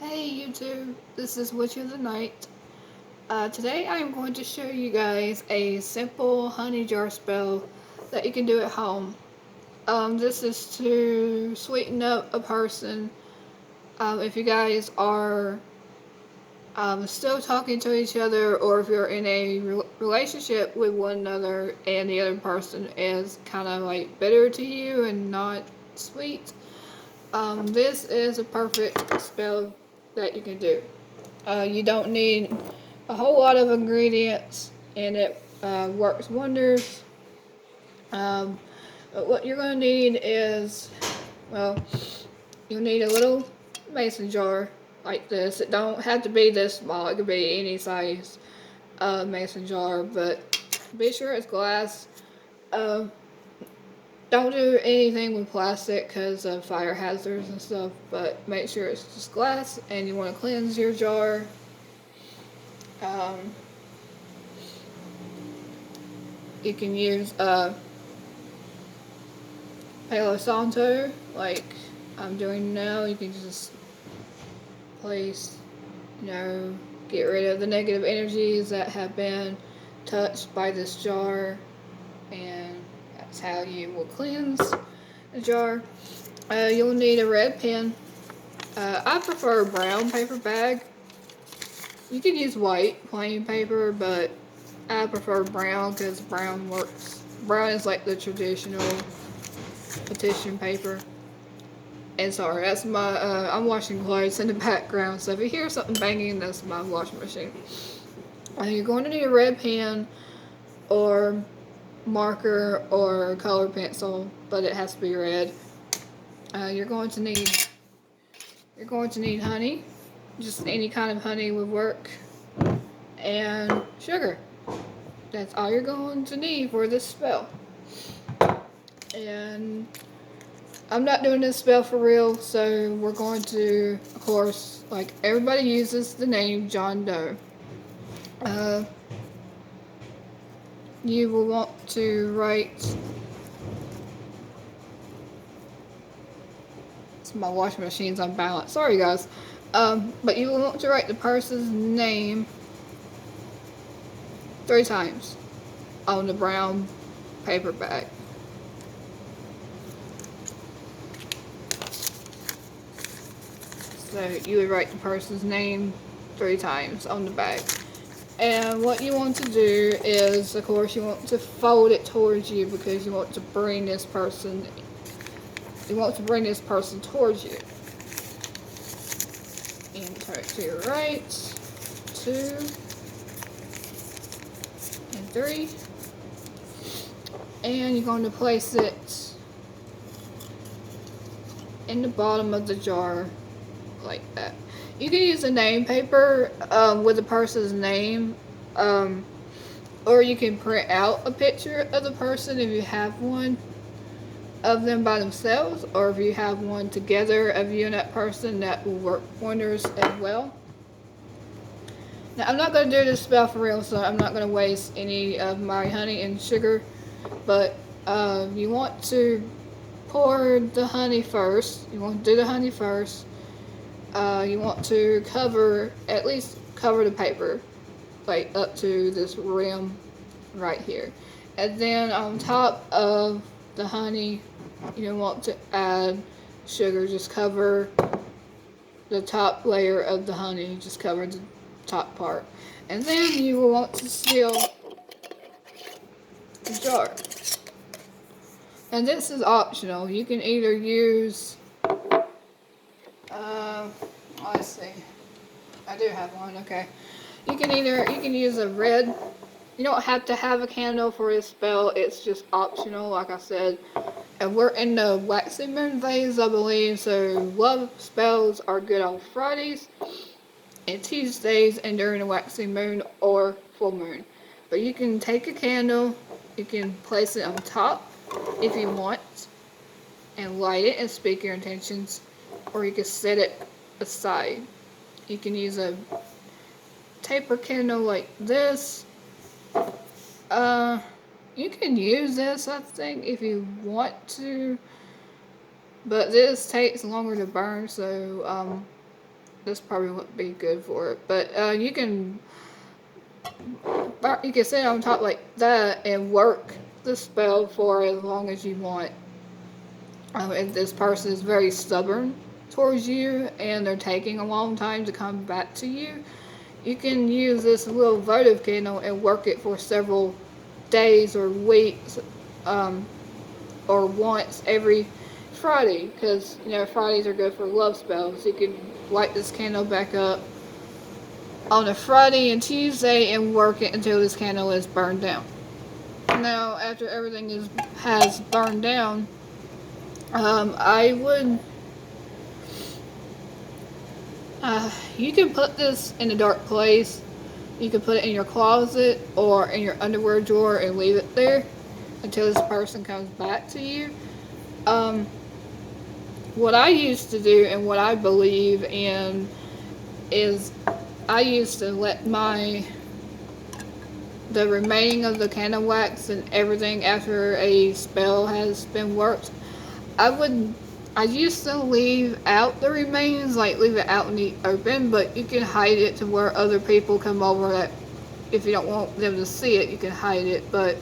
Hey YouTube, this is Witch of the Night. Today I am going to show you guys a simple honey jar spell that you can do at home. This is to sweeten up a person. If you guys are still talking to each other, or if you're in a relationship with one another and the other person is kind of like bitter to you and not sweet, this is a perfect spell that you can do. You don't need a whole lot of ingredients, and it works wonders. But what you're going to need is, well, you'll need a little mason jar like this. It don't have to be this small. It could be any size mason jar, but be sure it's glass. Uh, don't do anything with plastic because of fire hazards and stuff, but make sure it's just glass, and you want to cleanse your jar. Um, you can use Palo Santo like I'm doing now. You can just place, get rid of the negative energies that have been touched by this jar, and that's how you will cleanse the jar. You'll need a red pen. I prefer a brown paper bag. You can use white plain paper, but I prefer brown because brown works. Brown is like the traditional petition paper. And sorry, that's my, I'm washing clothes in the background, so if you hear something banging, that's my washing machine. You're going to need a red pen or marker or colored pencil, but it has to be red. You're going to need honey. Just any kind of honey would work. And sugar. That's all you're going to need for this spell. And I'm not doing this spell for real, so we're going to, of course, like everybody uses the name John Doe. You will want to write, my washing machine's unbalanced, sorry guys. But you will want to write the person's name 3 times on the brown paper bag. So you would write the person's name 3 times on the bag. And what you want to do is, of course, you want to fold it towards you because you want to bring this person towards you. And turn it to your right, 2, and 3. And you're going to place it in the bottom of the jar like that. You can use a name paper with the person's name, or you can print out a picture of the person if you have one of them by themselves, or if you have one together of you and that person, that will work wonders as well. Now, I'm not going to do this spell for real, so I'm not going to waste any of my honey and sugar, but you want to pour the honey first. You want to do the honey first. You want to at least cover the paper, like up to this rim right here. And then on top of the honey, you want to add sugar. Just cover the top layer of the honey, just cover the top part. And then you will want to seal the jar. And this is optional. You can either use, let's see, I do have one, okay. You can use a red. You don't have to have a candle for this spell, it's just optional, like I said. And we're in the waxing moon phase, I believe, so love spells are good on Fridays and Tuesdays and during the waxing moon or full moon. But you can take a candle, you can place it on top if you want, and light it and speak your intentions, or you can set it aside. You can use a taper candle like this. You can use this, I think, if you want to, but this takes longer to burn, so this probably wouldn't be good for it. But you can sit on top like that and work the spell for as long as you want. If this person is very stubborn towards you and they're taking a long time to come back to you, you can use this little votive candle and work it for several days or weeks, or once every Friday, because Fridays are good for love spells. You can light this candle back up on a Friday and Tuesday and work it until this candle is burned down. Now, after everything has burned down, I would. You can put this in a dark place. You can put it in your closet or in your underwear drawer and leave it there until this person comes back to you. What I used to do and what I believe in is I used to let the remaining of the candle wax and everything after a spell has been worked. I used to leave out the remains, like leave it out in the open, but you can hide it to where other people come over that if you don't want them to see it, you can hide it. But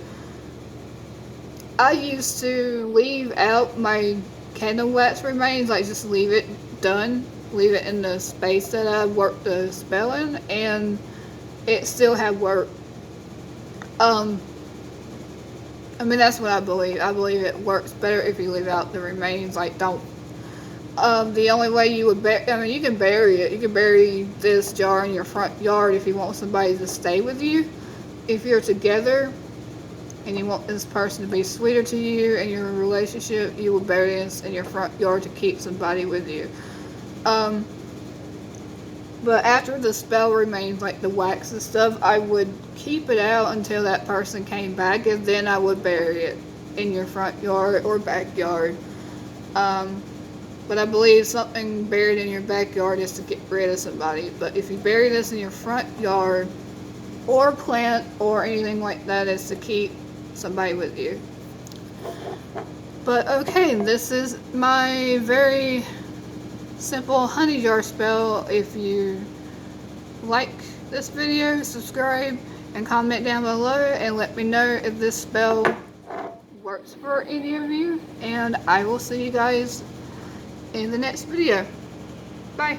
I used to leave out my candle wax remains, like just leave it done, leave it in the space that I worked the spell in, and it still had worked. I mean, that's what I believe. I believe it works better if you leave out the remains. Like, don't. The only way you would you can bury it. You can bury this jar in your front yard if you want somebody to stay with you. If you're together and you want this person to be sweeter to you in your relationship, you will bury this in your front yard to keep somebody with you. But after the spell remains, like the wax and stuff, I would keep it out until that person came back, and then I would bury it in your front yard or backyard. But I believe something buried in your backyard is to get rid of somebody. But if you bury this in your front yard or plant or anything like that, is to keep somebody with you. But okay, this is my very simple honey jar spell. If you like this video, subscribe and comment down below and let me know if this spell works for any of you, and I will see you guys in the next video. Bye.